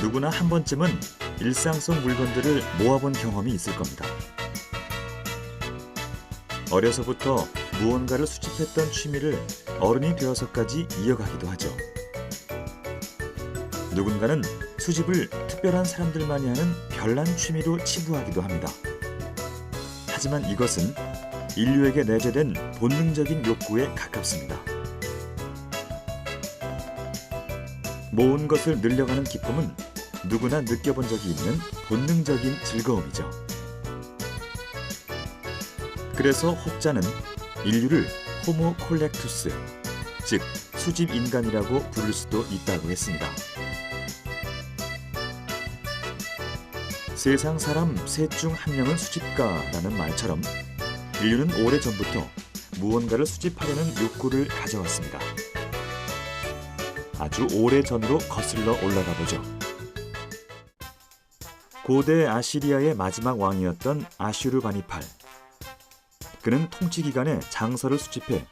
누구나 한 번쯤은 일상속 물건들을 모아본 경험이 있을 겁니다. 어려서부터 무언가를 수집했던 취미를 어른이 되어서까지 이어가기도 하죠. 누군가는 수집을 특별한 사람들만이 하는 별난 취미로 치부하기도 합니다. 하지만 이것은 인류에게 내재된 본능적인 욕구에 가깝습니다. 모은 것을 늘려가는 기쁨은 누구나 느껴본 적이 있는 본능적인 즐거움이죠. 그래서 혹자는 인류를 호모 콜렉투스, 즉 수집 인간이라고 부를 수도 있다고 했습니다. 세상 사람 셋 중 한 명은 수집가라는 말처럼 인류는 오래전부터 무언가를 수집하려는 욕구를 가져왔습니다. 아주 오래전으로 거슬러 올라가 보죠. 고대 아시리아의 마지막 왕이었던 아슈르바니팔. 그는 통치 기간에 장서를 수집해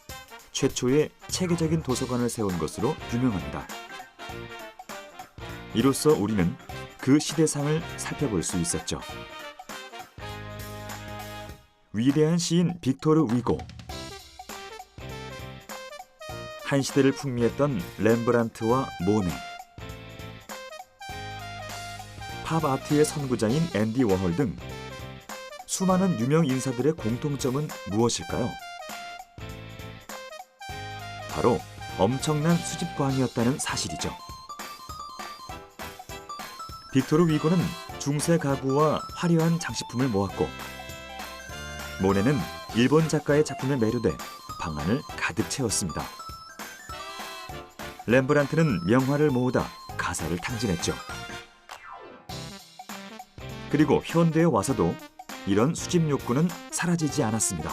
최초의 체계적인 도서관을 세운 것으로 유명합니다. 이로써 우리는 그 시대상을 살펴볼 수 있었죠. 위대한 시인 빅토르 위고, 한 시대를 풍미했던 렘브란트와 모네, 팝 아트의 선구자인 앤디 워홀 등 수많은 유명 인사들의 공통점은 무엇일까요? 바로 엄청난 수집광이었다는 사실이죠. 빅토르 위고는 중세 가구와 화려한 장식품을 모았고, 모네는 일본 작가의 작품에 매료돼 방안을 가득 채웠습니다. 렘브란트는 명화를 모으다 가사를 탕진했죠. 그리고 현대에 와서도 이런 수집 욕구는 사라지지 않았습니다.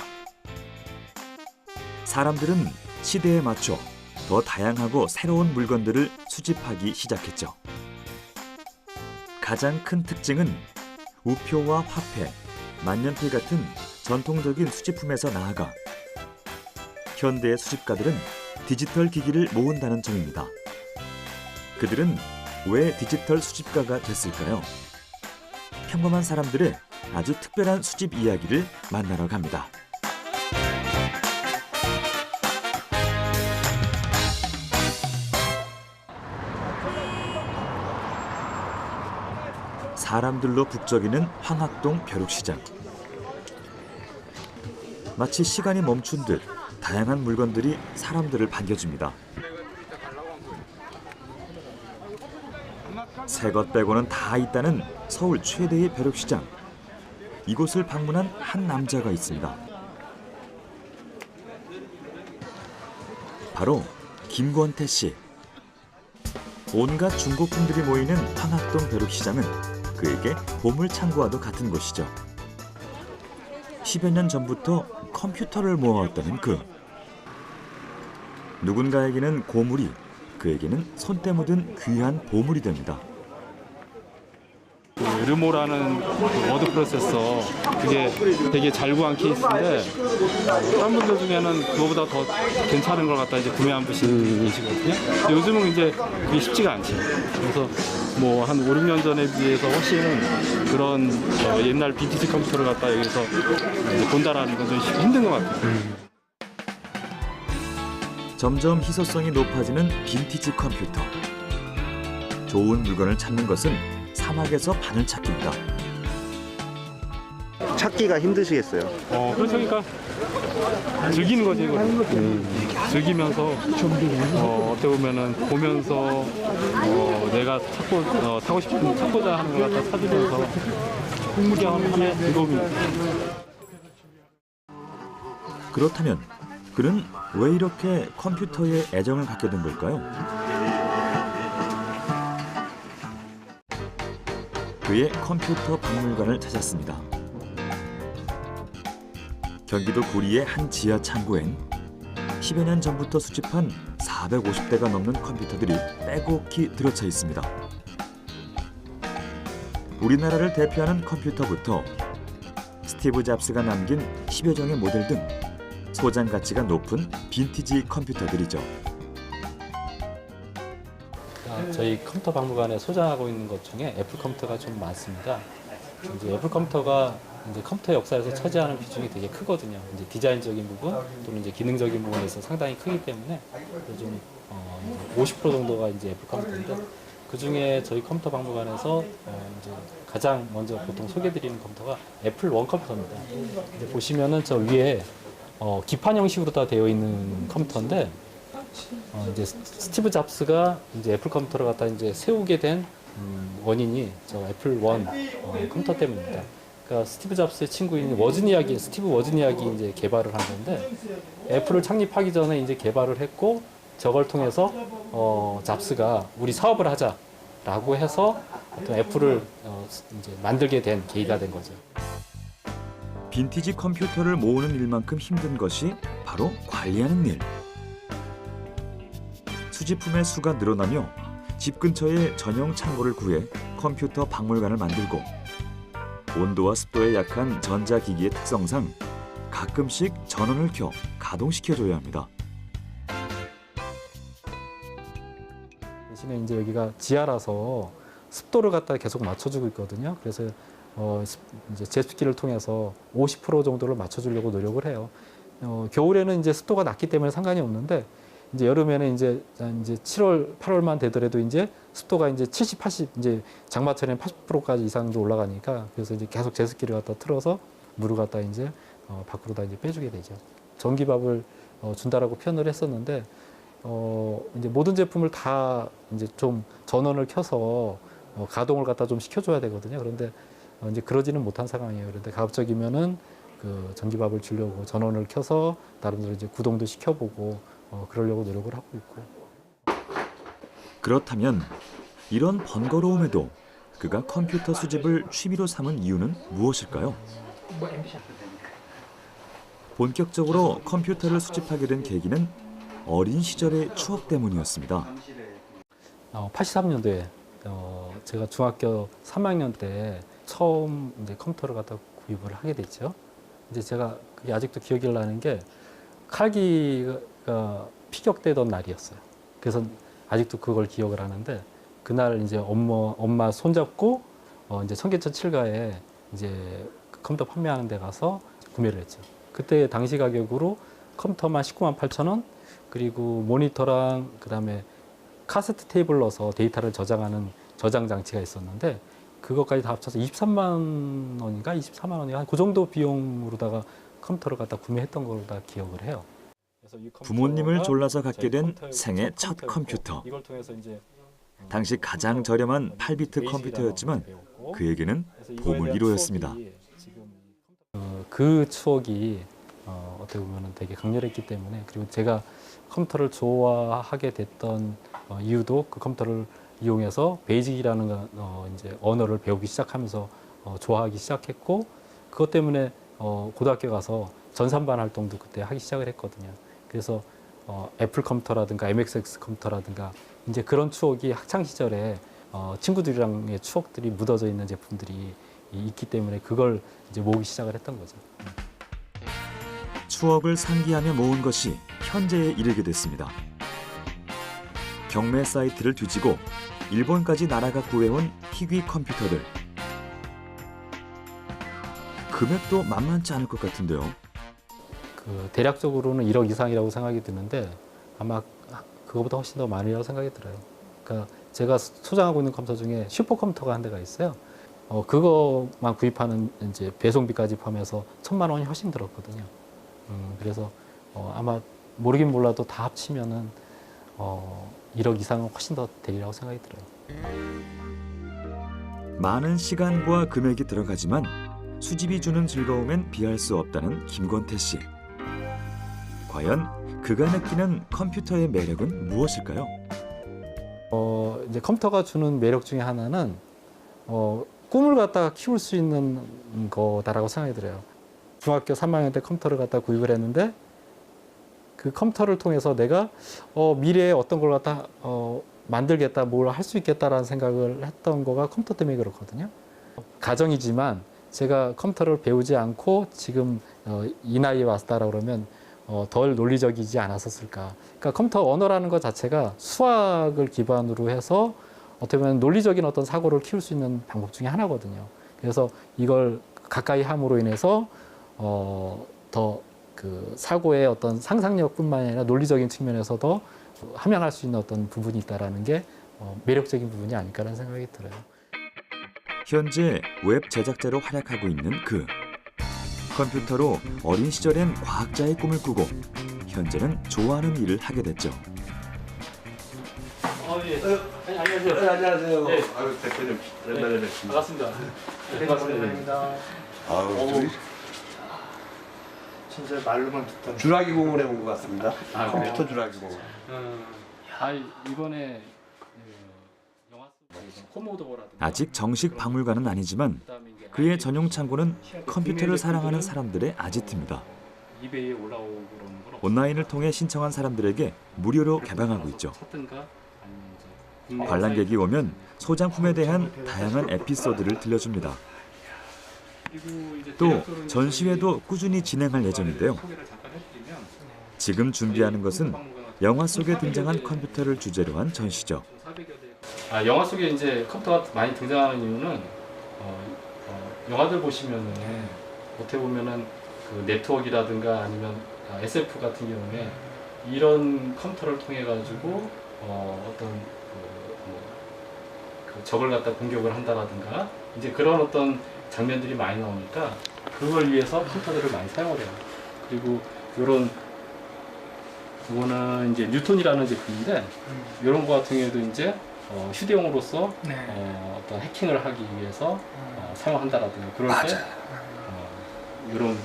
사람들은 시대에 맞춰 더 다양하고 새로운 물건들을 수집하기 시작했죠. 가장 큰 특징은 우표와 화폐, 만년필 같은 전통적인 수집품에서 나아가 현대의 수집가들은 디지털 기기를 모은다는 점입니다. 그들은 왜 디지털 수집가가 됐을까요? 평범한 사람들의 아주 특별한 수집 이야기를 만나러 갑니다. 사람들로 북적이는 황학동 벼룩시장. 마치 시간이 멈춘 듯 다양한 물건들이 사람들을 반겨줍니다. 새 것 빼고는 다 있다는 서울 최대의 벼룩시장. 이곳을 방문한 한 남자가 있습니다. 바로 김권태 씨. 온갖 중고품들이 모이는 황학동 벼룩시장은 그에게 보물창고와도 같은 곳이죠. 10여 년 전부터 컴퓨터를 모아왔다는 그. 누군가에게는 고물이, 그에게는 손때 묻은 귀한 보물이 됩니다. 르모라는 워드 프로세서, 그게 되게 잘 구한 케이스인데 다른 분들 중에는 그거보다 더 괜찮은 걸 갖다 이제 구매한 분이 계시거든요. 요즘은 이제 그게 쉽지가 않죠. 그래서 뭐 한 5, 6년 전에 비해서 훨씬 그런 옛날 빈티지 컴퓨터를 갖다 여기서 본다라는 건 좀 힘든 것 같아요. 점점 희소성이 높아지는 빈티지 컴퓨터. 좋은 물건을 찾는 것은 사막에서 바늘 찾기입니다. 찾기가 힘드시겠어요? 그렇죠. 그러니까 즐기는 거지, 이거. 즐기면서 어떻게 보면은 보면서 내가 사고 싶은 찾고자 하는 걸 갖다 찾으면서 흥미로운 하나의 즐거움입니다. 그렇다면 그는 왜 이렇게 컴퓨터에 애정을 갖게 된 걸까요? 그의 컴퓨터 박물관을 찾았습니다. 경기도 구리의 한 지하 창고엔 10여 년 전부터 수집한 450대가 넘는 컴퓨터들이 빼곡히 들어차 있습니다. 우리나라를 대표하는 컴퓨터부터 스티브 잡스가 남긴 10여 종의 모델 등 소장 가치가 높은 빈티지 컴퓨터들이죠. 저희 컴퓨터 박물관에 소장하고 있는 것 중에 애플 컴퓨터가 좀 많습니다. 이제 애플 컴퓨터가 이제 컴퓨터 역사에서 차지하는 비중이 되게 크거든요. 이제 디자인적인 부분 또는 이제 기능적인 부분에서 상당히 크기 때문에 좀 50% 정도가 이제 애플 컴퓨터인데 그 중에 저희 컴퓨터 박물관에서 이제 가장 먼저 보통 소개드리는 컴퓨터가 애플 원 컴퓨터입니다. 이제 보시면은 저 위에 기판 형식으로 다 되어 있는 컴퓨터인데 이제 스티브 잡스가 이제 애플 컴퓨터를 갖다 이제 세우게 된 원인이 저 애플 원 컴퓨터 때문입니다. 그러니까 스티브 잡스의 친구인 스티브 워즈니악이 이제 개발을 한 건데 애플을 창립하기 전에 이제 개발을 했고 저걸 통해서 잡스가 우리 사업을 하자라고 해서 어떤 애플을 이제 만들게 된 계기가 된 거죠. 빈티지 컴퓨터를 모으는 일만큼 힘든 것이 바로 관리하는 일. 수집품의 수가 늘어나며 집 근처에 전용 창고를 구해 컴퓨터 박물관을 만들고 온도와 습도에 약한 전자기기의 특성상 가끔씩 전원을 켜 가동시켜줘야 합니다. 대신에 이제 여기가 지하라서 습도를 갖다 계속 맞춰주고 있거든요. 그래서 이제 제습기를 통해서 50% 정도를 맞춰주려고 노력을 해요. 겨울에는 이제 습도가 낮기 때문에 상관이 없는데 이제 여름에는 이제 7월, 8월만 되더라도 이제 습도가 이제 70, 80 이제 장마철에는 80%까지 이상도 올라가니까 그래서 이제 계속 제습기를 갖다 틀어서 물을 갖다 이제 밖으로 다 이제 빼주게 되죠. 전기밥을 준다라고 표현을 했었는데 이제 모든 제품을 다 이제 좀 전원을 켜서 가동을 갖다 좀 시켜줘야 되거든요. 그런데 이제 그러지는 못한 상황이에요. 그런데 가급적이면은 그 전기밥을 주려고 전원을 켜서 나름대로 이제 구동도 시켜보고 그러려고 노력을 하고 있고. 그렇다면 이런 번거로움에도 그가 컴퓨터 수집을 취미로 삼은 이유는 무엇일까요? 본격적으로 컴퓨터를 수집하게 된 계기는 어린 시절의 추억 때문이었습니다. 83년도에 제가 중학교 3학년 때 처음 이제 컴퓨터를 갖다 구입을 하게 됐죠. 이제 제가 그게 아직도 기억이 나는 게 칼기가 피격되던 날이었어요. 그래서 아직도 그걸 기억을 하는데 그날 이제 엄마 손잡고 이제 청계천 7가에 이제 컴퓨터 판매하는 데 가서 구매를 했죠. 그때 당시 가격으로 컴퓨터만 19만 8천 원, 그리고 모니터랑 그다음에 카세트 테이블 넣어서 데이터를 저장하는 저장 장치가 있었는데 그것까지 다 합쳐서 23만 원인가 24만 원인가 한 그 정도 비용으로다가 컴퓨터를 갖다 구매했던 걸로 다 기억을 해요. 그래서 이 부모님을 컴퓨터가 졸라서 갖게 된 컴퓨터의 생애 첫 컴퓨터. 이걸 통해서 이제 당시 가장 저렴한 8비트 컴퓨터였지만 그에게는 보물 1호였습니다. 그 추억이 어떻게 보면 되게 강렬했기 때문에, 그리고 제가 컴퓨터를 좋아하게 됐던 이유도 그 컴퓨터를 이용해서 베이직이라는 이제 언어를 배우기 시작하면서 좋아하기 시작했고, 그것 때문에 고등학교 가서 전산반 활동도 그때 하기 시작을 했거든요. 그래서 애플 컴퓨터라든가 MSX 컴퓨터라든가 이제 그런 추억이 학창 시절에 친구들이랑의 추억들이 묻어져 있는 제품들이 있기 때문에 그걸 이제 모으기 시작을 했던 거죠. 추억을 상기하며 모은 것이 현재에 이르게 됐습니다. 경매 사이트를 뒤지고 일본까지 나라가 구해온 희귀 컴퓨터들. 금액도 만만치 않을 것 같은데요. 그 대략적으로는 1억 이상이라고 생각이 드는데 아마 그거보다 훨씬 더 많으리라고 생각이 들어요. 그러니까 제가 소장하고 있는 컴퓨터 중에 슈퍼컴퓨터가 한 대가 있어요. 그거만 구입하는 이제 배송비까지 포함해서 1,000만 원이 훨씬 들었거든요. 그래서 아마 모르긴 몰라도 다 합치면은 1억 이상은 훨씬 더 되리라고 생각이 들어요. 많은 시간과 금액이 들어가지만 수집이 주는 즐거움엔 비할 수 없다는 김권태 씨. 과연 그가 느끼는 컴퓨터의 매력은 무엇일까요? 이제 컴퓨터가 주는 매력 중에 하나는 꿈을 갖다가 키울 수 있는 거다라고 생각이 들어요. 중학교 3학년 때 컴퓨터를 갖다 구입을 했는데 그 컴퓨터를 통해서 내가 미래에 어떤 걸 갖다 만들겠다, 뭘 할 수 있겠다라는 생각을 했던 거가 컴퓨터 때문에 그렇거든요. 가정이지만 제가 컴퓨터를 배우지 않고 지금 이 나이에 왔다라 그러면 덜 논리적이지 않았었을까. 그러니까 컴퓨터 언어라는 것 자체가 수학을 기반으로 해서 어떻게 보면 논리적인 어떤 사고를 키울 수 있는 방법 중에 하나거든요. 그래서 이걸 가까이 함으로 인해서 더 그 사고의 어떤 상상력뿐만 아니라 논리적인 측면에서도 함양할 수 있는 어떤 부분이 있다라는 게 매력적인 부분이 아닐까라는 생각이 들어요. 현재 웹 제작자로 활약하고 있는 그. 컴퓨터로 어린 시절엔 과학자의 꿈을 꾸고 현재는 좋아하는 일을 하게 됐죠. 예. 안녕하세요. 네, 안녕하세요. 네. 아유, 대표님 오랜만에 뵙습니다. 반갑습니다. 네, 반갑습니다. 아유, 둘이 진짜 말로만 듣던 주라기 공원에 온 것 같습니다. 아, 컴퓨터 주라기 공원. 이번에 영화 속 코모도라든가 아직 정식 박물관은 아니지만 그의 전용 창고는 컴퓨터를 사랑하는 사람들의 아지트입니다. 이베이에 올라오고 그러는 건 온라인을 통해 신청한 사람들에게 무료로 개방하고 있죠. 찾든가 아니면 이제 국내 관람객이 오면 소장품에 대한 다양한 에피소드를 들려줍니다. 그리고 이제 또 대략적으로 전시회도 꾸준히 진행할 예정인데요. 소개를 잠깐 해드리면 지금 준비하는 것은 영화 속에 등장한 컴퓨터를 주제로 한 전시죠. 영화 속에 이제 컴퓨터가 많이 등장하는 이유는 영화들 보시면은 어떻게 보면은 그 네트워크라든가 아니면 SF 같은 경우에 이런 컴퓨터를 통해 가지고 어떤 그 적을 갖다 공격을 한다라든가 이제 그런 어떤 장면들이 많이 나오니까 그걸 위해서 컴퓨터들을 많이 사용을 해요. 그리고 이런 이거는 이제 뉴턴이라는 제품인데 이런 거 같은 경우에도 이제 휴대용으로서 네. 어떤 해킹을 하기 위해서 사용한다라든가 그럴 때 이런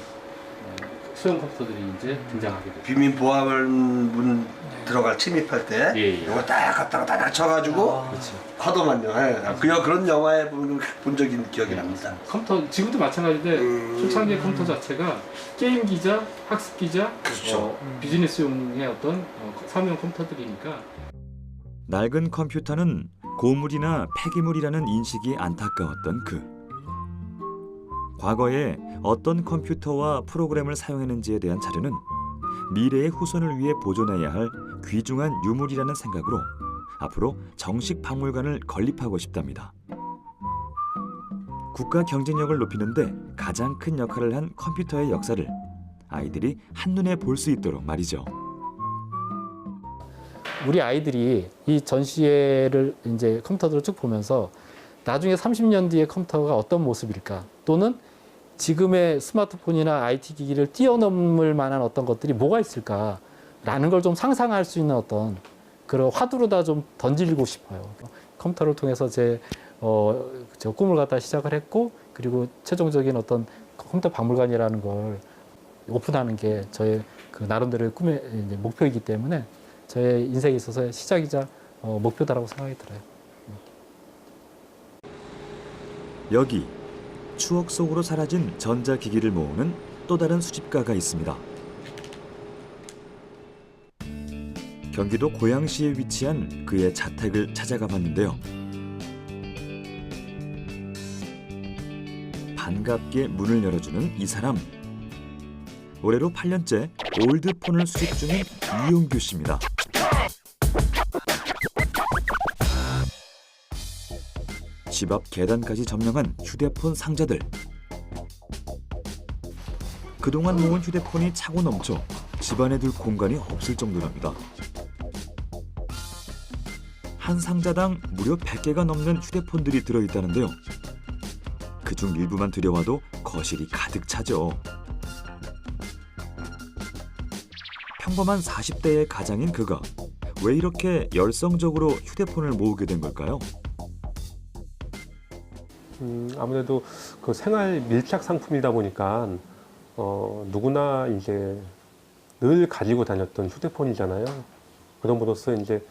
소형 컴퓨터들이 이제 등장하게 돼요. 비밀 보안문 들어가 침입할 때 예, 예. 이거 딱 갖다가 딱 낮춰가지고 그렇죠. 하더만요. 예. 그런 영화에 본 적이 기억이 납니다. 컴퓨터 지금도 마찬가지인데 초창기 컴퓨터 자체가 게임 기자, 학습 기자, 그렇죠. 비즈니스용의 어떤 사무용 컴퓨터들이니까 낡은 컴퓨터는 고물이나 폐기물이라는 인식이 안타까웠던 그. 과거에 어떤 컴퓨터와 프로그램을 사용했는지에 대한 자료는 미래의 후손을 위해 보존해야 할 귀중한 유물이라는 생각으로 앞으로 정식 박물관을 건립하고 싶답니다. 국가 경쟁력을 높이는데 가장 큰 역할을 한 컴퓨터의 역사를 아이들이 한눈에 볼 수 있도록 말이죠. 우리 아이들이 이 전시회를 이제 컴퓨터들을 쭉 보면서 나중에 30년 뒤에 컴퓨터가 어떤 모습일까 또는 지금의 스마트폰이나 IT 기기를 뛰어넘을 만한 어떤 것들이 뭐가 있을까라는 걸 좀 상상할 수 있는 어떤 그런 화두로다 좀 던지고 싶어요. 컴퓨터를 통해서 저 꿈을 갖다 시작을 했고 그리고 최종적인 어떤 컴퓨터 박물관이라는 걸 오픈하는 게 저의 그 나름대로의 꿈의 이제 목표이기 때문에 저의 인생에 있어서의 시작이자 목표다라고 생각이 들어요. 여기 추억 속으로 사라진 전자기기를 모으는 또 다른 수집가가 있습니다. 경기도 고양시에 위치한 그의 자택을 찾아가 봤는데요. 반갑게 문을 열어주는 이 사람. 올해로 8년째 올드폰을 수집 중인 이용규 씨입니다. 집 앞 계단까지 점령한 휴대폰 상자들. 그동안 모은 휴대폰이 차고 넘쳐 집안에 둘 공간이 없을 정도랍니다. 한 상자당 무려 100개가 넘는 휴대폰들이 들어있다는데요. 그중 일부만 들여와도 거실이 가득 차죠. 평범한 40대의 가장인 그가 왜 이렇게 열성적으로 휴대폰을 모으게 된 걸까요? 아무래도 그 생활 밀착 상품이다 보니까 누구나 이제 늘 가지고 다녔던 휴대폰이잖아요. 그럼으로써 이제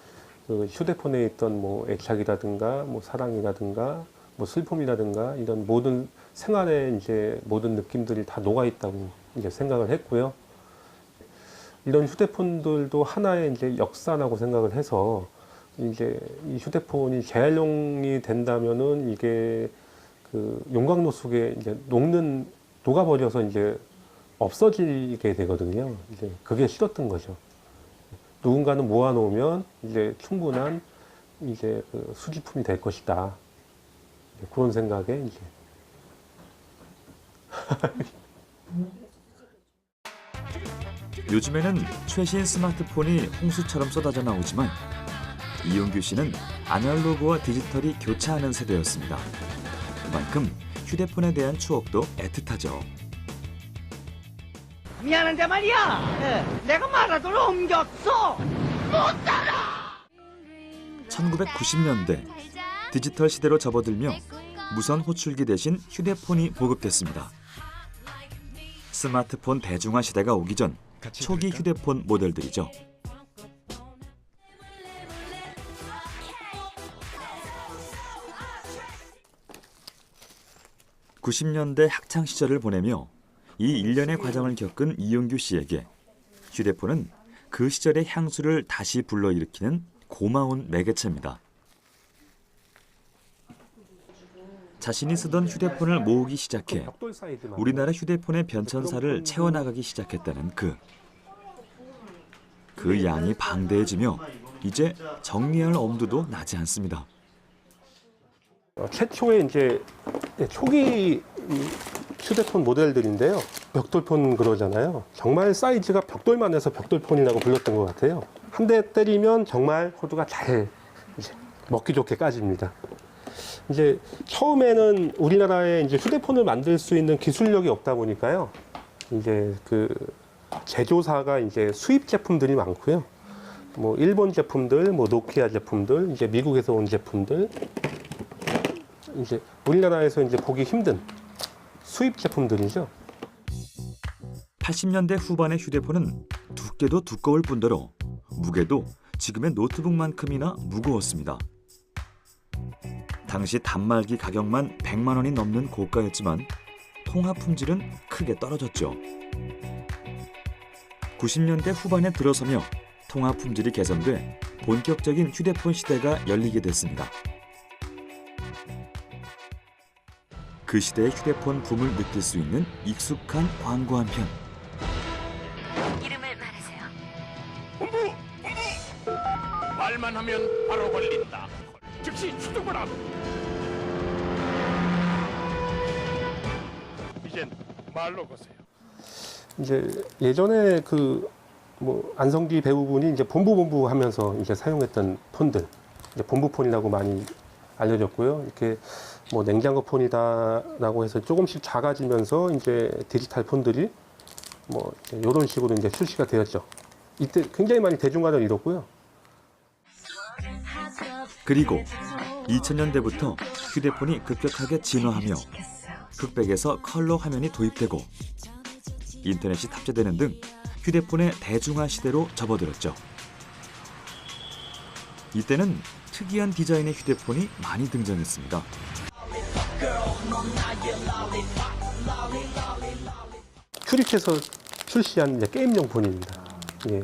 그 휴대폰에 있던 뭐 애착이라든가 뭐 사랑이라든가 뭐 슬픔이라든가 이런 모든 생활의 이제 모든 느낌들이 다 녹아 있다고 이제 생각을 했고요. 이런 휴대폰들도 하나의 이제 역사라고 생각을 해서 이제 이 휴대폰이 재활용이 된다면은 이게 그 용광로 속에 이제 녹아버려서 이제 없어지게 되거든요. 이제 그게 싫었던 거죠. 누군가는 모아놓으면 이제 충분한 이제 그 수집품이 될 것이다. 그런 생각에 이제 요즘에는 최신 스마트폰이 홍수처럼 쏟아져 나오지만 이용규 씨는 아날로그와 디지털이 교차하는 세대였습니다. 그만큼 휴대폰에 대한 추억도 애틋하죠. 미안한데 말이야. 내가 마라톤을 옮겼어. 못 따라. 1990년대 디지털 시대로 접어들며 무선 호출기 대신 휴대폰이 보급됐습니다. 스마트폰 대중화 시대가 오기 전 초기 휴대폰 모델들이죠. (90년대) 학창 시절을 보내며 이 일련의 과정을 겪은 이용규 씨에게 휴대폰은 그 시절의 향수를 다시 불러일으키는 고마운 매개체입니다. 자신이 쓰던 휴대폰을 모으기 시작해 벽돌 사이즈만 우리나라 휴대폰의 변천사를 채워나가기 시작했다는 그 양이 방대해지며 이제 정리할 엄두도 나지 않습니다. 최초의 이제 초기 휴대폰 모델들인데요. 벽돌폰 그러잖아요. 정말 사이즈가 벽돌만 해서 벽돌폰이라고 불렀던 것 같아요. 한 대 때리면 정말 코드가 잘 이제 먹기 좋게 까집니다. 이제 처음에는 우리나라에 이제 휴대폰을 만들 수 있는 기술력이 없다 보니까요. 이제 그 제조사가 이제 수입 제품들이 많고요. 뭐 일본 제품들, 뭐 노키아 제품들, 이제 미국에서 온 제품들, 이제 우리나라에서 이제 보기 힘든 수입 제품들이죠. 80년대 후반의 휴대폰은 두께도 두꺼울 뿐더러 무게도 지금의 노트북만큼이나 무거웠습니다. 당시 단말기 가격만 100만 원이 넘는 고가였지만 통화 품질은 크게 떨어졌죠. 90년대 후반에 들어서며 통화 품질이 개선돼 본격적인 휴대폰 시대가 열리게 됐습니다. 그 시대의 휴대폰 붐을 느낄 수 있는 익숙한 광고 한 편. 이름을 말하세요. 말만 하면 바로 걸린다. 즉시 추적을 하고. 이젠 말로 거세요. 이제 예전에 그 뭐 안성기 배우분이 이제 본부 하면서 이제 사용했던 폰들, 이제 본부폰이라고 많이 알려졌고요. 이렇게 뭐 냉장고 폰이다라고 해서 조금씩 작아지면서 이제 디지털 폰들이 뭐 이런 식으로 이제 출시가 되었죠. 이때 굉장히 많이 대중화를 이뤘고요. 그리고 2000년대부터 휴대폰이 급격하게 진화하며 흑백에서 컬러 화면이 도입되고 인터넷이 탑재되는 등 휴대폰의 대중화 시대로 접어들었죠. 이때는 특이한 디자인의 휴대폰이 많이 등장했습니다. 큐리트에서 출시한 이제 게임용 폰입니다. 예.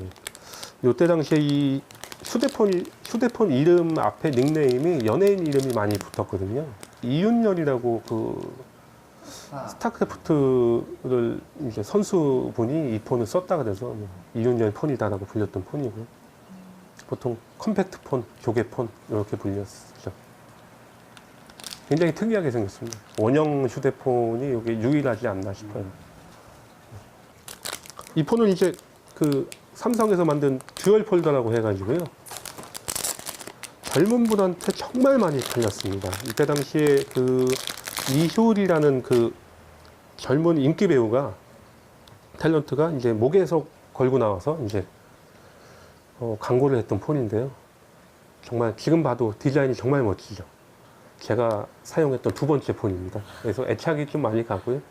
이때 당시에 이 휴대폰 이름 앞에 닉네임이 연예인 이름이 많이 붙었거든요. 이윤열이라고 그 스타크래프트를 이제 선수분이 이 폰을 썼다가 돼서 이윤열 폰이다라고 불렸던 폰이고요. 보통 컴팩트 폰, 조개 폰 이렇게 불렸죠. 굉장히 특이하게 생겼습니다. 원형 휴대폰이 여기 유일하지 않나 싶어요. 이 폰은 이제 그 삼성에서 만든 듀얼 폴더라고 해가지고요. 젊은 분한테 정말 많이 팔렸습니다. 이때 당시에 그 이효리라는 그 젊은 인기 배우가 탤런트가 이제 목에서 걸고 나와서 이제 광고를 했던 폰인데요. 정말 지금 봐도 디자인이 정말 멋지죠. 제가 사용했던 두 번째 폰입니다. 그래서 애착이 좀 많이 가고요.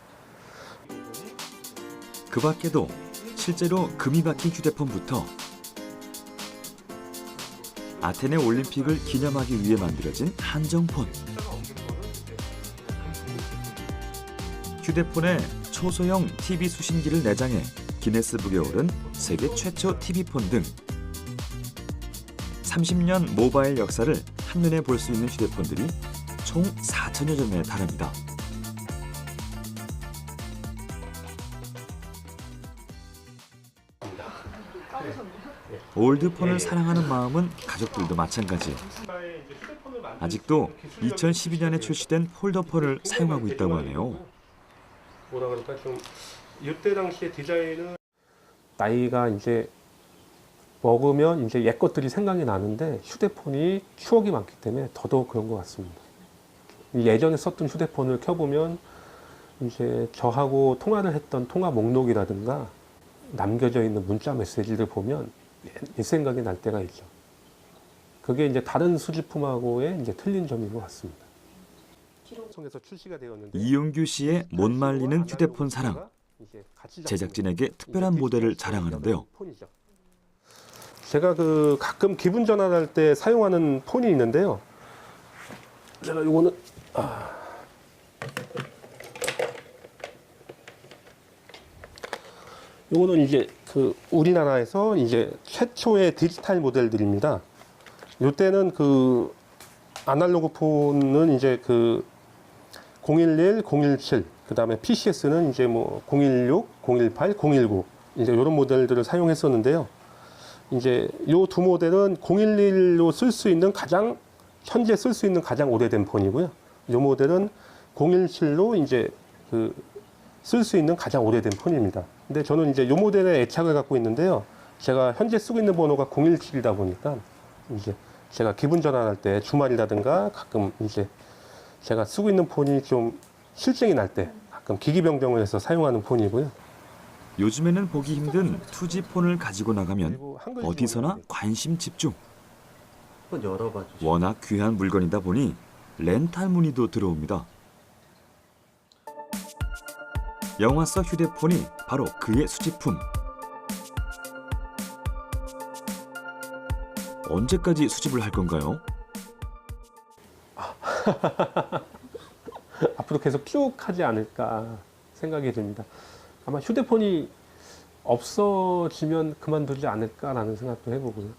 그 밖에도 실제로 금이 박힌 휴대폰부터 아테네 올림픽을 기념하기 위해 만들어진 한정폰, 휴대폰에 초소형 TV 수신기를 내장해 기네스북에 오른 세계 최초 TV폰 등 30년 모바일 역사를 한눈에 볼 수 있는 휴대폰들이 총 4천여 점에 달합니다. 올드폰을 사랑하는 마음은 가족들도 마찬가지. 아직도 2012년에 출시된 폴더폰을 사용하고 있다고 하네요. 뭐라 그럴까 좀 이때 당시의 디자인은 나이가 이제 먹으면 이제 옛 것들이 생각이 나는데 휴대폰이 추억이 많기 때문에 더더욱 그런 것 같습니다. 예전에 썼던 휴대폰을 켜보면 이제 저하고 통화를 했던 통화 목록이라든가 남겨져 있는 문자 메시지를 보면 옛 생각이 날 때가 있죠. 그게 이제 다른 수집품하고의 이제 틀린 점인 것 같습니다. 기록성에서 출시가 되었는데 이용규 씨의 못 말리는 휴대폰 사랑. 제작진에게 특별한 모델을 자랑하는데요. 제가 그 가끔 기분 전환할 때 사용하는 폰이 있는데요. 제가 요거는 요거는 이제 그 우리나라에서 이제 최초의 디지털 모델들입니다. 요때는 그 아날로그 폰은 이제 그 011, 017, 그 다음에 PCS는 이제 뭐 016, 018, 019 이제 이런 모델들을 사용했었는데요. 이제 요 두 모델은 011로 쓸 수 있는 현재 쓸 수 있는 가장 오래된 폰이고요. 요 모델은 017로 이제 그 쓸 수 있는 가장 오래된 폰입니다. 근데 저는 이제 요 모델에 애착을 갖고 있는데요. 제가 현재 쓰고 있는 번호가 017이다 보니까 이제 제가 기분 전환할 때 주말이라든가 가끔 이제 제가 쓰고 있는 폰이 좀 실증이 날 때 가끔 기기 변경을 해서 사용하는 폰이고요. 요즘에는 보기 힘든 2G 폰을 가지고 나가면 어디서나 관심 집중. 한번 열어봐 주세요. 워낙 귀한 물건이다 보니 렌탈 문의도 들어옵니다. 영화 속 휴대폰이 바로 그의 수집품. 언제까지 수집을 할 건가요? 앞으로 계속 쭉 하지 않을까 생각이 듭니다. 아마 휴대폰이 없어지면 그만두지 않을까라는 생각도 해보고요.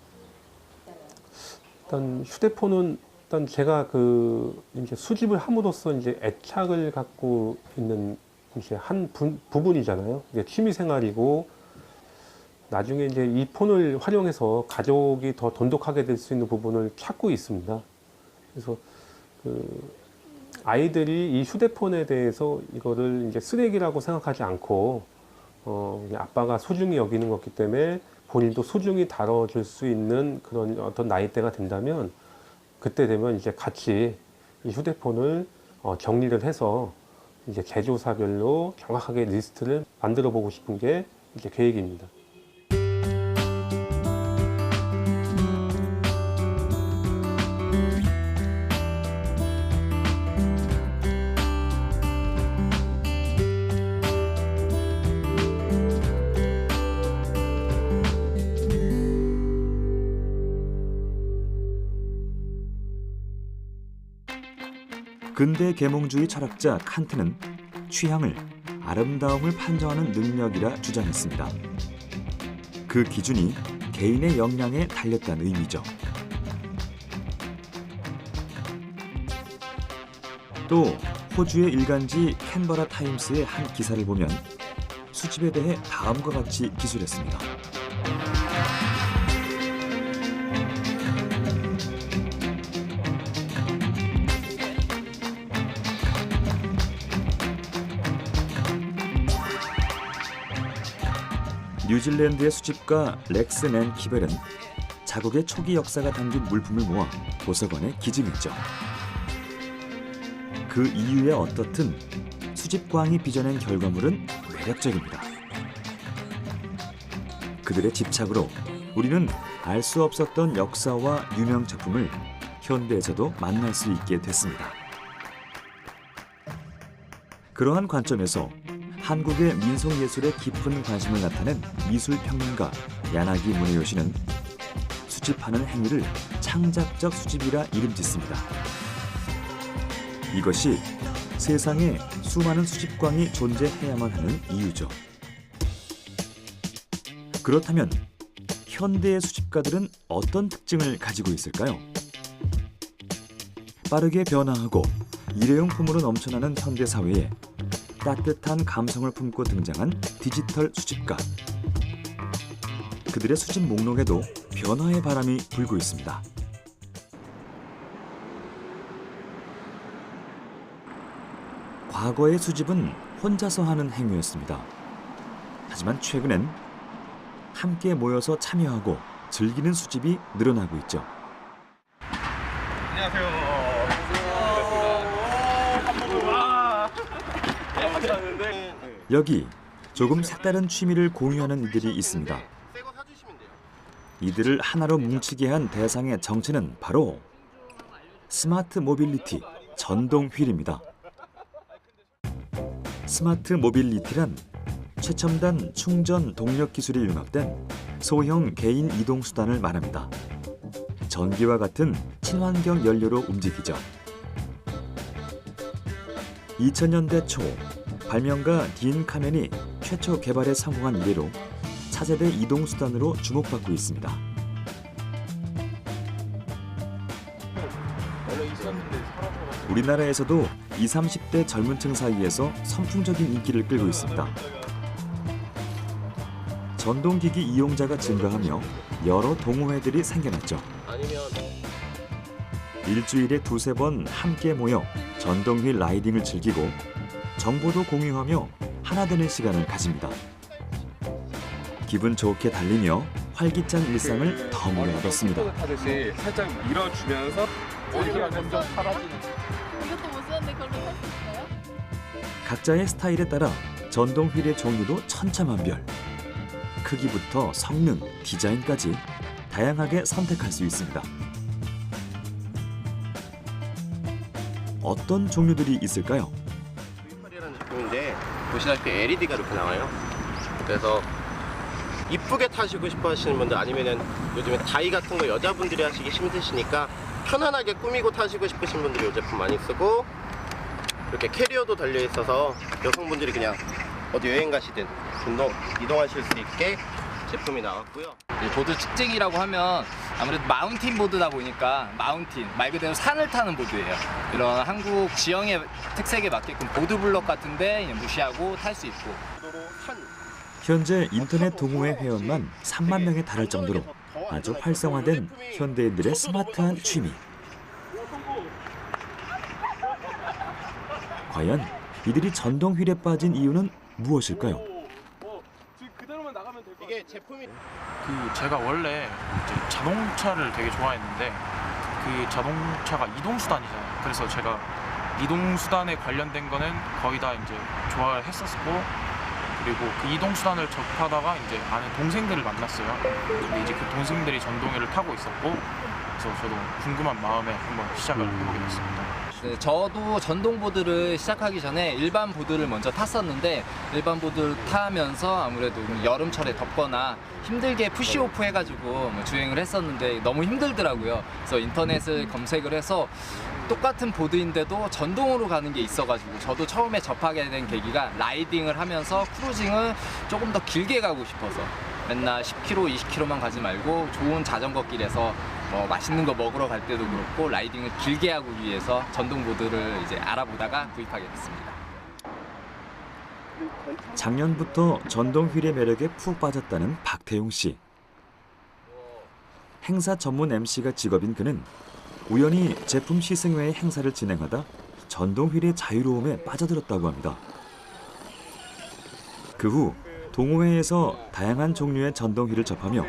일단 휴대폰은 일단 제가 그 이제 수집을 함으로써 이제 애착을 갖고 있는 이제 한 부분이잖아요. 이게 취미 생활이고 나중에 이제 이 폰을 활용해서 가족이 더 돈독하게 될 수 있는 부분을 찾고 있습니다. 그래서 그 아이들이 이 휴대폰에 대해서 이거를 이제 쓰레기라고 생각하지 않고 그냥 아빠가 소중히 여기는 거기 때문에 본인도 소중히 다뤄줄 수 있는 그런 어떤 나이대가 된다면 그때 되면 이제 같이 이 휴대폰을 정리를 해서 이제 제조사별로 정확하게 리스트를 만들어 보고 싶은 게 이제 계획입니다. 근대 계몽주의 철학자 칸트는 취향을 아름다움을 판정하는 능력이라 주장했습니다. 그 기준이 개인의 역량에 달렸다는 의미죠. 또 호주의 일간지 캔버라 타임스의 한 기사를 보면 수집에 대해 다음과 같이 기술했습니다. 뉴질랜드의 수집가 렉스 맨 키벨은 자국의 초기 역사가 담긴 물품을 모아 도서관에 기증했죠. 그 이유에 어떻든 수집광이 빚어낸 결과물은 매력적입니다. 그들의 집착으로 우리는 알 수 없었던 역사와 유명 작품을 현대에서도 만날 수 있게 됐습니다. 그러한 관점에서 한국의 민속예술에 깊은 관심을 나타낸 미술평론가 야나기 무네요시는 수집하는 행위를 창작적 수집이라 이름짓습니다. 이것이 세상에 수많은 수집광이 존재해야만 하는 이유죠. 그렇다면 현대의 수집가들은 어떤 특징을 가지고 있을까요? 빠르게 변화하고 일회용품으로 넘쳐나는 현대 사회에 따뜻한 감성을 품고 등장한 디지털 수집가. 그들의 수집 목록에도 변화의 바람이 불고 있습니다. 과거의 수집은 혼자서 하는 행위였습니다. 하지만 최근엔 함께 모여서 참여하고 즐기는 수집이 늘어나고 있죠. 여기 조금 색다른 취미를 공유하는 이들이 있습니다. 이들을 하나로 뭉치게 한 대상의 정체는 바로 스마트 모빌리티 전동 휠입니다. 스마트 모빌리티란 최첨단 충전 동력 기술이 융합된 소형 개인 이동 수단을 말합니다. 전기와 같은 친환경 연료로 움직이죠. 2000년대 초 발명가 딘 카멘이 최초 개발에 성공한 이래로 차세대 이동 수단으로 주목받고 있습니다. 우리나라에서도 20, 30대 젊은 층 사이에서 선풍적인 인기를 끌고 있습니다. 전동기기 이용자가 증가하며 여러 동호회들이 생겨났죠. 일주일에 2~3번 함께 모여 전동휠 라이딩을 즐기고 정보도 공유하며 하나 되는 시간을 가집니다. 기분 좋게 달리며 활기찬 일상을 덤으로 얻었습니다. 타듯이 살짝 밀어주면서 어디가 점점 사라지는. 이것도 못 썼는데 그걸로 탈 수 있어요? 각자의 스타일에 따라 전동 휠의 종류도 천차만별. 크기부터 성능, 디자인까지 다양하게 선택할 수 있습니다. 어떤 종류들이 있을까요? 라는 제품인데 보시다시피 LED가 이렇게 나와요. 그래서 이쁘게 타시고 싶어 하시는 분들, 아니면은 요즘에 다이 같은 거 여자분들이 하시기 힘드시니까 편안하게 꾸미고 타시고 싶으신 분들이 이 제품 많이 쓰고, 이렇게 캐리어도 달려 있어서 여성분들이 그냥 어디 여행 가시든 이동하실 수 있게 제품이 나왔고요. 보드 특징이라고 하면 아무래도 마운틴 보드다 보니까, 마운틴 말 그대로 산을 타는 보드예요. 이런 한국 지형의 특색에 맞게끔 보드 블럭 같은데 무시하고 탈 수 있고. 현재 인터넷 동호회 회원만 3만 명에 달할 정도로 아주 활성화된 현대인들의 스마트한 취미. 과연 이들이 전동 휠에 빠진 이유는 무엇일까요? 이게 제품이 제가 원래 이제 자동차를 되게 좋아했는데, 그 자동차가 이동수단이잖아요. 그래서 제가 이동수단에 관련된 거는 거의 다 이제 좋아했었고, 그리고 그 이동수단을 접하다가 이제 아는 동생들을 만났어요. 근데 이제 그 동생들이 전동휠을 타고 있었고, 그래서 저도 궁금한 마음에 한번 시작을 해보게 됐습니다. 네, 저도 전동 보드를 시작하기 전에 일반 보드를 먼저 탔었는데, 일반 보드를 타면서 아무래도 여름철에 덥거나 힘들게 푸시오프 해가지고 주행을 했었는데 너무 힘들더라고요. 그래서 인터넷을 검색을 해서 똑같은 보드인데도 전동으로 가는 게 있어가지고, 저도 처음에 접하게 된 계기가 라이딩을 하면서 크루징을 조금 더 길게 가고 싶어서, 맨날 10km, 20km만 가지 말고 좋은 자전거 길에서 맛있는 거 먹으러 갈 때도 그렇고 라이딩을 길게 하기 위해서 전동 보드를 이제 알아보다가 구입하게 됐습니다. 작년부터 전동 휠의 매력에 푹 빠졌다는 박태용 씨. 행사 전문 MC가 직업인 그는 우연히 제품 시승회의 행사를 진행하다 전동 휠의 자유로움에 빠져들었다고 합니다. 그 후 동호회에서 다양한 종류의 전동 휠을 접하며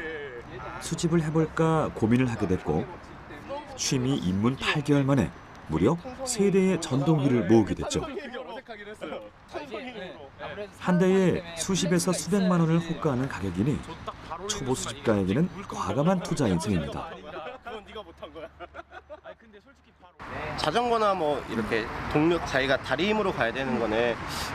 수집을 해볼까 고민을 하게 됐고, 취미 입문 8개월 만에 무려 3대의 전동 휠을 모으게 됐죠. 한 대에 수십에서 수백만 원을 호가하는 가격이니 초보 수집가에게는 과감한 투자인 셈입니다. 자전거나 뭐 이렇게 동력, 자기가 다리 힘으로 가야 되는 거는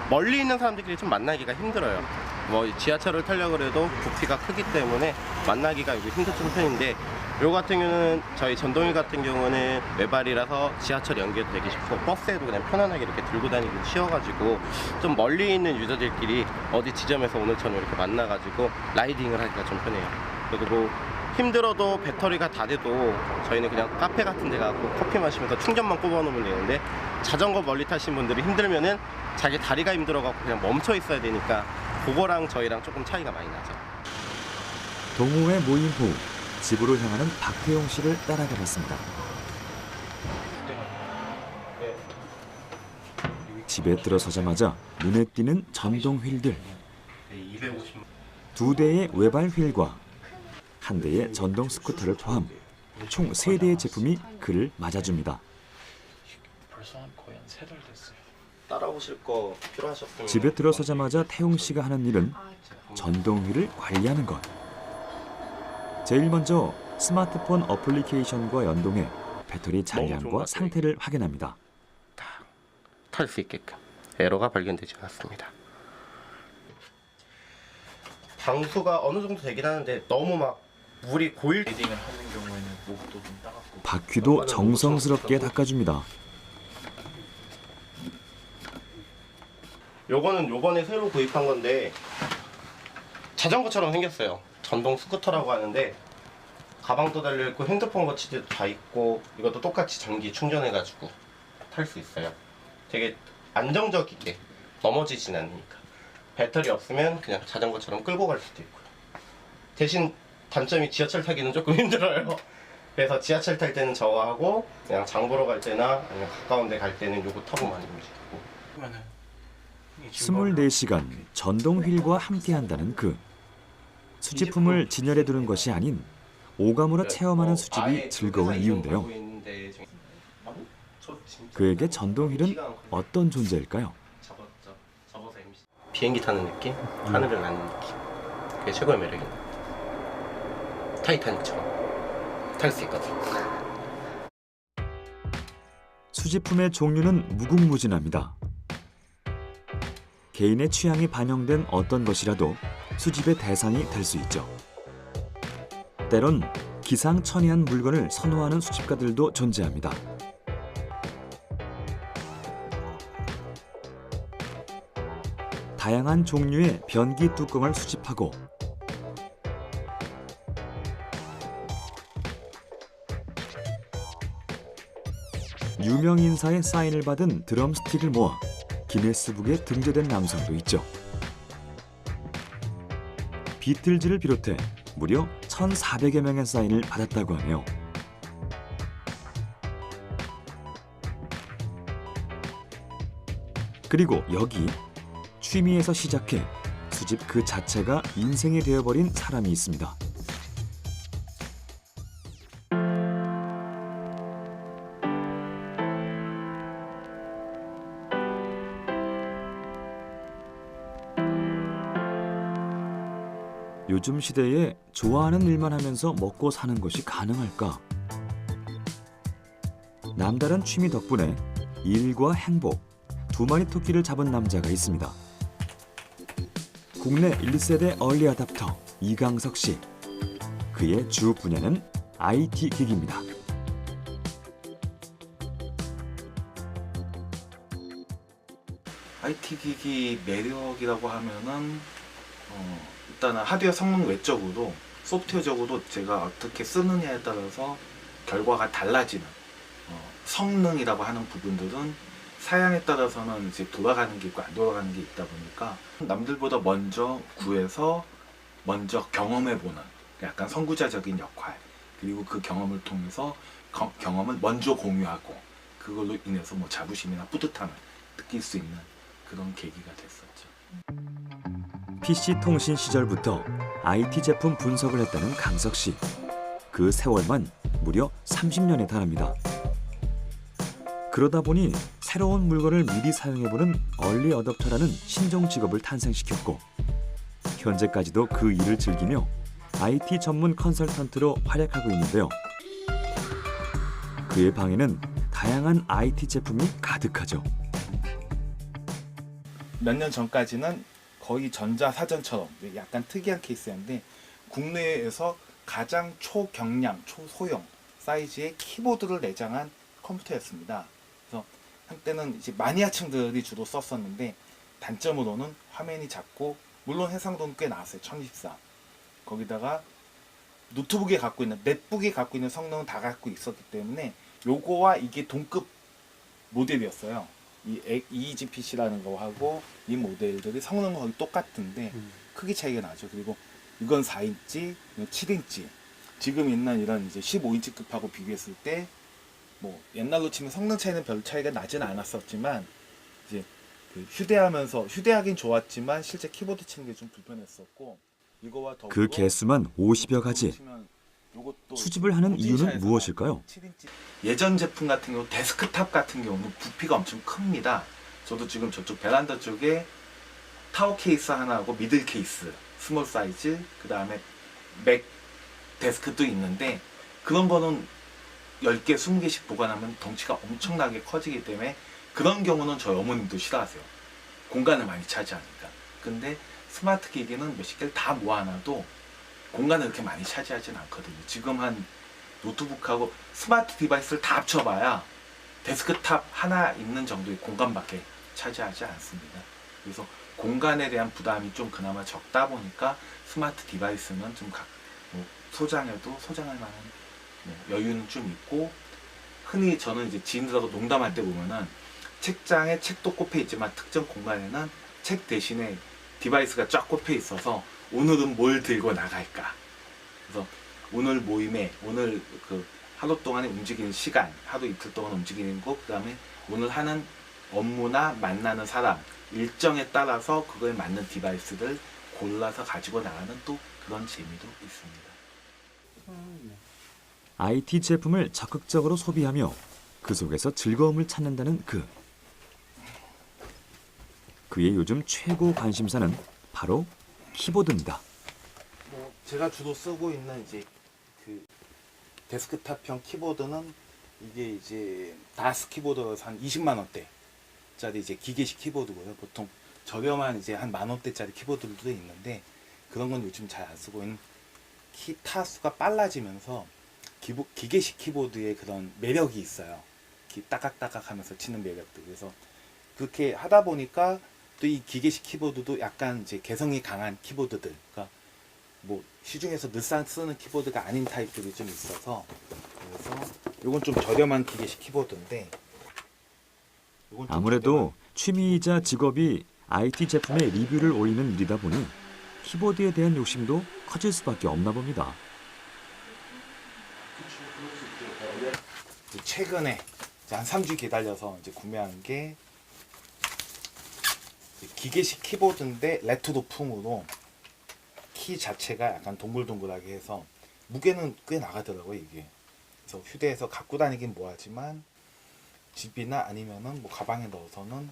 멀리 있는 사람들끼리 좀 만나기가 힘들어요. 뭐 지하철을 타려고 해도 부피가 크기 때문에 만나기가 힘든 편인데, 요 같은 경우는 저희 전동휠 같은 경우는 외발이라서 지하철 연결도 되게 쉽고, 버스에도 그냥 편안하게 이렇게 들고 다니기 쉬워가지고 좀 멀리 있는 유저들끼리 어디 지점에서 오늘처럼 이렇게 만나가지고 라이딩을 하기가 좀 편해요. 그리고 힘들어도 배터리가 다 돼도 저희는 그냥 카페 같은 데 가고 커피 마시면서 충전만 꼽아놓으면 되는데, 자전거 멀리 타신 분들이 힘들면은 자기 다리가 힘들어갖고 그냥 멈춰 있어야 되니까 그거랑 저희랑 조금 차이가 많이 나죠. 동호회 모임 후 집으로 향하는 박태용 씨를 따라가 봤습니다. 집에 들어서자마자 눈에 띄는 전동 휠들. 2대의 외발 휠과 1대의 전동 스쿠터를 포함 총 3대의 제품이 그를 맞아줍니다. 벌써 거의 한 3달 됐어요. 따라오실 거 필요하셨으면 집에 들어서자마자 태용 씨가 하는 일은 전동 휠을 관리하는 것. 제일 먼저 스마트폰 어플리케이션과 연동해 배터리 잔량과 상태를 확인합니다. 탈 수 있게끔 에러가 발견되지 않았습니다. 방수가 어느 정도 되긴 하는데 너무 막 물이 고일 리딩을 하는 경우에는 목도 좀 따갑고 바퀴도 정성스럽게 닦아줍니다. 요거는 요번에 새로 구입한 건데 자전거처럼 생겼어요. 전동 스쿠터라고 하는데 가방도 달려있고 핸드폰 거치대도 다 있고 이것도 똑같이 전기 충전해가지고 탈 수 있어요. 되게 안정적이게 넘어지진 않으니까 배터리 없으면 그냥 자전거처럼 끌고 갈 수도 있고요. 대신 단점이 지하철 타기는 조금 힘들어요. 그래서 지하철 탈 때는 저거 하고 그냥 장 보러 갈 때나 아니면 가까운 데 갈 때는 요거 타고 많이 움직이고 24시간 전동 휠과 함께한다는 그 수집품을 진열해 두는 것이 아닌 오감으로 체험하는 수집이 즐거운 이유인데요. 그에게 전동 휠은 어떤 존재일까요? 비행기 타는 느낌? 하늘을 나는 느낌. 그게 최고의 매력입니다. 타이타닉처럼 탈 수 있거든. 수집품의 종류는 무궁무진합니다. 개인의 취향이 반영된 어떤 것이라도 수집의 대상이 될 수 있죠. 때론 기상천외한 물건을 선호하는 수집가들도 존재합니다. 다양한 종류의 변기 뚜껑을 수집하고 유명 인사의 사인을 받은 드럼스틱을 모아 기네스북에 등재된 남성도 있죠. 비틀즈를 비롯해 무려 1,400여 명의 사인을 받았다고 하네요. 그리고 여기 취미에서 시작해 수집 그 자체가 인생이 되어버린 사람이 있습니다. 요즘 시대에 좋아하는 일만 하면서 먹고 사는 것이 가능할까? 남다른 취미 덕분에 일과 행복, 두 마리 토끼를 잡은 남자가 있습니다. 국내 1세대 얼리 어답터 이강석 씨. 그의 주 분야는 IT 기기입니다. IT 기기 매력이라고 하면은 일단은 하드웨어 성능 외적으로 소프트웨어적으로 제가 어떻게 쓰느냐에 따라서 결과가 달라지는 성능이라고 하는 부분들은 사양에 따라서는 이제 돌아가는 게 있고 안 돌아가는 게 있다 보니까 남들보다 먼저 구해서 먼저 경험해보는 약간 선구자적인 역할, 그리고 그 경험을 통해서 경험을 먼저 공유하고 그걸로 인해서 뭐 자부심이나 뿌듯함을 느낄 수 있는 그런 계기가 됐었죠. PC 통신 시절부터 IT 제품 분석을 했다는 강석 씨. 그 세월만 무려 30년에 달합니다. 그러다 보니 새로운 물건을 미리 사용해보는 얼리 어댑터라는 신종 직업을 탄생시켰고 현재까지도 그 일을 즐기며 IT 전문 컨설턴트로 활약하고 있는데요. 그의 방에는 다양한 IT 제품이 가득하죠. 몇 년 전까지는 거의 전자사전처럼 약간 특이한 케이스였는데 국내에서 가장 초경량, 초소형 사이즈의 키보드를 내장한 컴퓨터였습니다. 그래서 한때는 이제 마니아층들이 주로 썼었는데 단점으로는 화면이 작고 물론 해상도는 꽤 나왔어요. 1024. 거기다가 노트북에 갖고 있는, 넷북이 갖고 있는 성능은 다 갖고 있었기 때문에 요거와 이게 동급 모델이었어요. 이 EGPC라는 거하고 이 모델들이 성능은 거의 똑같은데 크기 차이가 나죠. 그리고 이건 4인치, 이건 7인치. 지금 있는 이런 이제 15인치급하고 비교했을 때 뭐 옛날로 치면 성능 차이는 별 차이가 나지는 않았었지만 이제 그 휴대하긴 좋았지만 실제 키보드 치는 게 좀 불편했었고 이거와 더불어 그 개수만 50여 가지. 요것도 수집을 하는 이유는 무엇일까요? 예전 제품 같은 경우 데스크탑 같은 경우는 부피가 엄청 큽니다. 저도 지금 저쪽 베란다 쪽에 타워 케이스 하나하고 미들 케이스, 스몰 사이즈, 그 다음에 맥 데스크도 있는데 그런 거는 10개, 20개씩 보관하면 덩치가 엄청나게 커지기 때문에 그런 경우는 저희 어머님도 싫어하세요. 공간을 많이 차지하니까. 근데 스마트 기기는 몇십 개를 다 모아놔도 공간을 그렇게 많이 차지하진 않거든요. 지금 한 노트북하고 스마트 디바이스를 다 합쳐봐야 데스크탑 하나 있는 정도의 공간밖에 차지하지 않습니다. 그래서 공간에 대한 부담이 좀 그나마 적다 보니까 스마트 디바이스는 좀 소장해도 소장할 만한 여유는 좀 있고, 흔히 저는 이제 지인들하고 농담할 때 보면은 책장에 책도 꼽혀 있지만 특정 공간에는 책 대신에 디바이스가 쫙 꼽혀 있어서 오늘은 뭘 들고 나갈까, 그래서 오늘 모임에 오늘 그 하루 동안에 움직이는 시간, 하루 이틀 동안 움직이는 곳, 그 다음에 오늘 하는 업무나 만나는 사람 일정에 따라서 그거에 맞는 디바이스를 골라서 가지고 나가는 또 그런 재미도 있습니다. IT 제품을 적극적으로 소비하며 그 속에서 즐거움을 찾는다는 그의 요즘 최고 관심사는 바로 키보드입니다. 제가 주로 쓰고 있는 이제 그 데스크탑형 키보드는 이게 이제 다스 키보드라서 한 20만 원대짜리 이제 기계식 키보드고요. 보통 저렴한 이제 한 10,000원대짜리 키보드들도 있는데 그런 건 요즘 잘 안 쓰고 있는 키 타수가 빨라지면서 기계식 키보드의 그런 매력이 있어요. 따각따각 하면서 치는 매력도. 그래서 그렇게 하다 보니까 또 이 기계식 키보드도 약간 이제 개성이 강한 키보드들, 그러니까 뭐 시중에서 늘상 쓰는 키보드가 아닌 타입들이 좀 있어서, 그래서 이건 좀 저렴한 기계식 키보드인데, 아무래도 취미이자 직업이 IT 제품의 리뷰를 올리는 일이다 보니 키보드에 대한 욕심도 커질 수밖에 없나 봅니다. 최근에 한 3주 기다려서 이제 구매한 게 기계식 키보드인데 레트로풍으로 키 자체가 약간 동글동글하게 해서 무게는 꽤 나가더라고요, 이게. 그래서 휴대해서 갖고 다니긴 뭐하지만 집이나 아니면은 뭐 가방에 넣어서는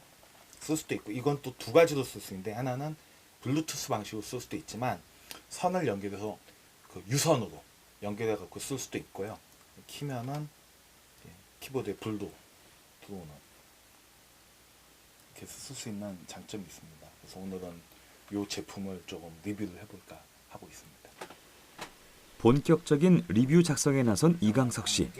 쓸 수도 있고, 이건 또 두 가지로 쓸 수 있는데, 하나는 블루투스 방식으로 쓸 수도 있지만 선을 연결해서 그 유선으로 연결해 갖고 쓸 수도 있고요. 키면은 키보드에 불도 들어오는, 이렇게 쓸 수 있는 장점이 있습니다. 그래서 오늘은 이 제품을 조금 리뷰를 해볼까 하고 있습니다. 본격적인 리뷰 작성에 나선 이강석 씨.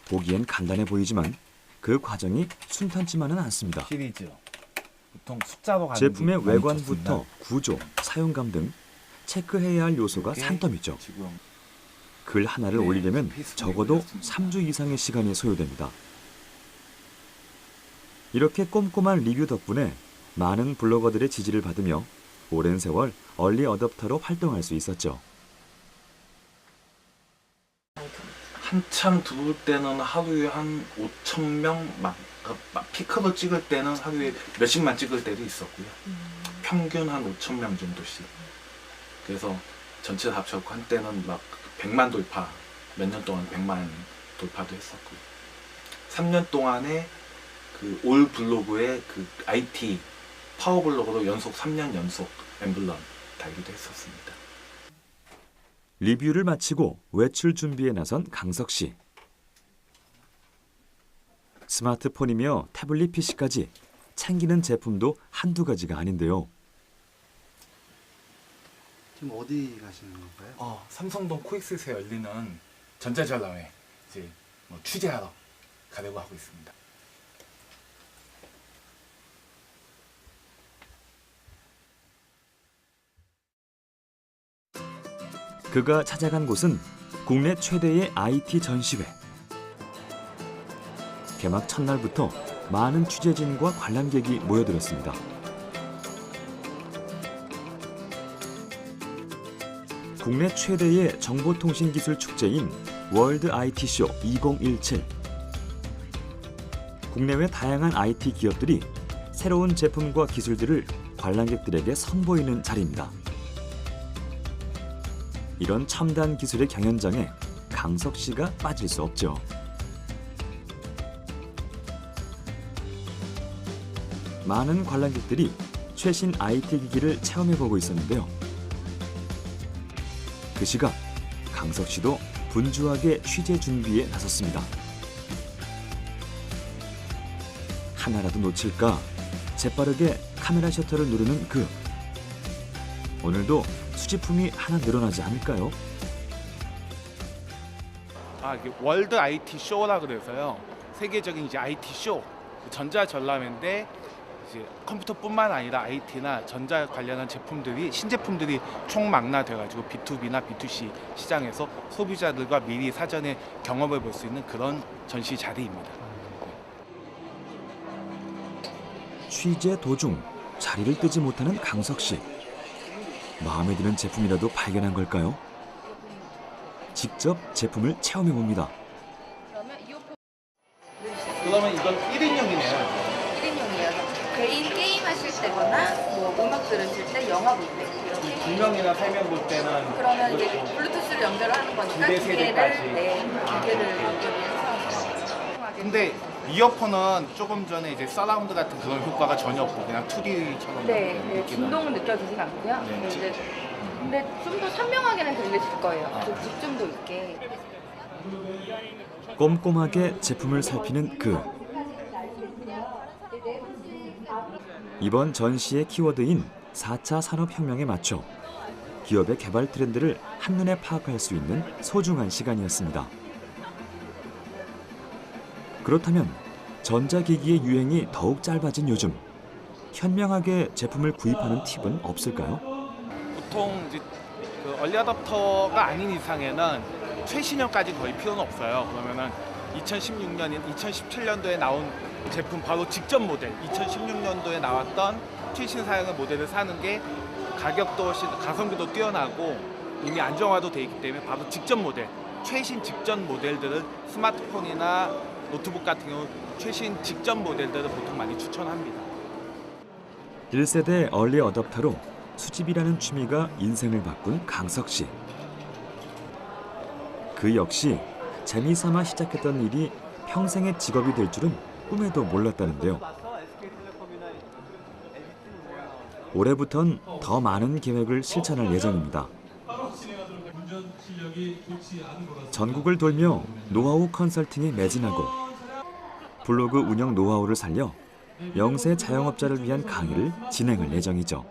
보기엔 간단해 보이지만 그 과정이 순탄치만은 않습니다. 시리즈 보통 숫자로 가는 제품의 외관부터 구조, 사용감 등 체크해야 할 요소가 산더미죠. 글 하나를 올리려면 적어도 3주 이상의 시간이 소요됩니다. 이렇게 꼼꼼한 리뷰 덕분에 많은 블로거들의 지지를 받으며 오랜 세월 얼리 어댑터로 활동할 수 있었죠. 한참 들어올 때는 하루에 한 5,000명, 막 피크로 찍을 때는 하루에 몇십만 찍을 때도 있었고요. 평균 한 5,000명 정도씩. 그래서 전체 합쳐서 한때는 막 100만 돌파, 몇 년 동안 100만 돌파도 했었고요. 3년 동안에 그 올 블로그에 그 IT 파워 블로그로 연속 3년 연속 엠블럼 달기도 했었습니다. 리뷰를 마치고 외출 준비에 나선 강석 씨. 스마트폰이며 태블릿 PC까지 챙기는 제품도 한두 가지가 아닌데요. 지금 어디 가시는 건가요? 삼성동 코엑스에서 열리는 전자전람회 이제 뭐 취재하러 가려고 하고 있습니다. 그가 찾아간 곳은 국내 최대의 IT 전시회. 개막 첫날부터 많은 취재진과 관람객이 모여들었습니다. 국내 최대의 정보통신기술 축제인 월드 IT쇼 2017. 국내외 다양한 IT 기업들이 새로운 제품과 기술들을 관람객들에게 선보이는 자리입니다. 이런 첨단 기술의 경연장에 강석 씨가 빠질 수 없죠. 많은 관람객들이 최신 IT 기기를 체험해보고 있었는데요. 그 시각 강석 씨도 분주하게 취재 준비에 나섰습니다. 하나라도 놓칠까 재빠르게 카메라 셔터를 누르는 그. 오늘도 수집품이 하나 늘어나지 않을까요? 이게 월드 IT 쇼라 그래서요. 세계적인 이제 IT 쇼, 전자 전람회인데 이제 컴퓨터뿐만 아니라 IT나 전자 관련한 제품들이 신제품들이 총망라돼가지고 B2B나 B2C 시장에서 소비자들과 미리 사전에 경험해 볼 수 있는 그런 전시 자리입니다. 취재 도중 자리를 뜨지 못하는 강석 씨. 마음에 드는 제품이라도 발견한 걸까요? 직접 제품을 체험해 봅니다. 그러면 이건 1인용이네요. 1인용이에요. 개인 게임 하실 때거나 뭐 음악 들으실 때, 영화 볼 때 이렇게. 2명이나 3명 볼 때는 그러면 이제 블루투스를 연결을 하는 거니까 두 세대까지. 기계를 연결해서. 근데 이어폰은 조금 전에 이제 서라운드 같은 그런 효과가 전혀 없고 그냥 2D처럼 네, 진동은 느껴지진 않고요. 네. 근데 좀 더 선명하게는 들리실 거예요. 그 집중도 있게. 꼼꼼하게 제품을 살피는 그. 이번 전시의 키워드인 4차 산업혁명에 맞춰 기업의 개발 트렌드를 한눈에 파악할 수 있는 소중한 시간이었습니다. 그렇다면 전자기기의 유행이 더욱 짧아진 요즘 현명하게 제품을 구입하는 팁은 없을까요? 보통 이제 그 얼리 어댑터가 아닌 이상에는 최신형까지 거의 필요는 없어요. 그러면은 2017년도에 나온 제품 바로 직전 모델, 2016년도에 나왔던 최신 사양의 모델을 사는 게 가격도 가성비도 뛰어나고 이미 안정화도 돼 있기 때문에 바로 직전 모델, 최신 직전 모델들을 스마트폰이나 노트북 같은 경우 최신 직전 모델들을 보통 많이 추천합니다. 1세대 얼리 어댑터로 수집이라는 취미가 인생을 바꾼 강석 씨. 그 역시 재미삼아 시작했던 일이 평생의 직업이 될 줄은 꿈에도 몰랐다는데요. 올해부턴 더 많은 계획을 실천할 예정입니다. 전국을 돌며 노하우 컨설팅에 매진하고 블로그 운영 노하우를 살려 영세 자영업자를 위한 강의를 진행할 예정이죠.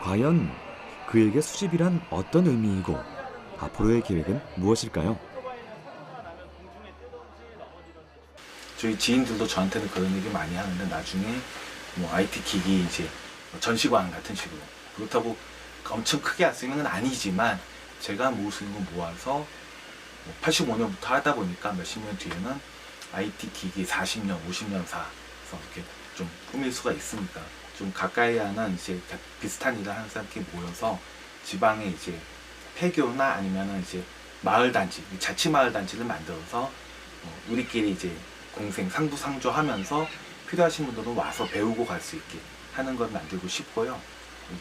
과연 그에게 수집이란 어떤 의미이고 앞으로의 계획은 무엇일까요? 저희 지인들도 저한테는 그런 얘기 많이 하는데 나중에 뭐 IT 기기 이제 전시관 같은 식으로 그렇다고 엄청 크게 할 수 있는 건 아니지만 제가 모을 수 있는 거 모아서 85년부터 하다 보니까 몇십 년 뒤에는 IT 기기 40년, 50년 사서 이렇게 좀 꾸밀 수가 있으니까 좀 가까이 하는 이제 비슷한 일을 하는 사람끼리 모여서 지방에 이제 폐교나 아니면은 이제 마을 단지, 자치 마을 단지를 만들어서 우리끼리 이제 공생 상부상조하면서 필요하신 분들은 와서 배우고 갈 수 있게 하는 걸 만들고 싶고요.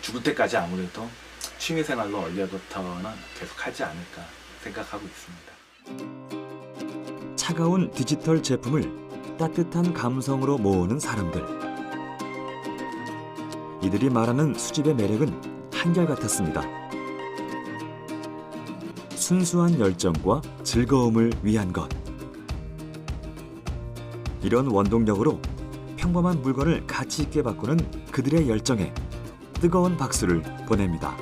죽을 때까지 아무래도 취미생활로 얼리 어댑터는 계속 하지 않을까 생각하고 있습니다. 차가운 디지털 제품을 따뜻한 감성으로 모으는 사람들. 이들이 말하는 수집의 매력은 한결같았습니다. 순수한 열정과 즐거움을 위한 것. 이런 원동력으로 평범한 물건을 가치 있게 바꾸는 그들의 열정에 뜨거운 박수를 보냅니다.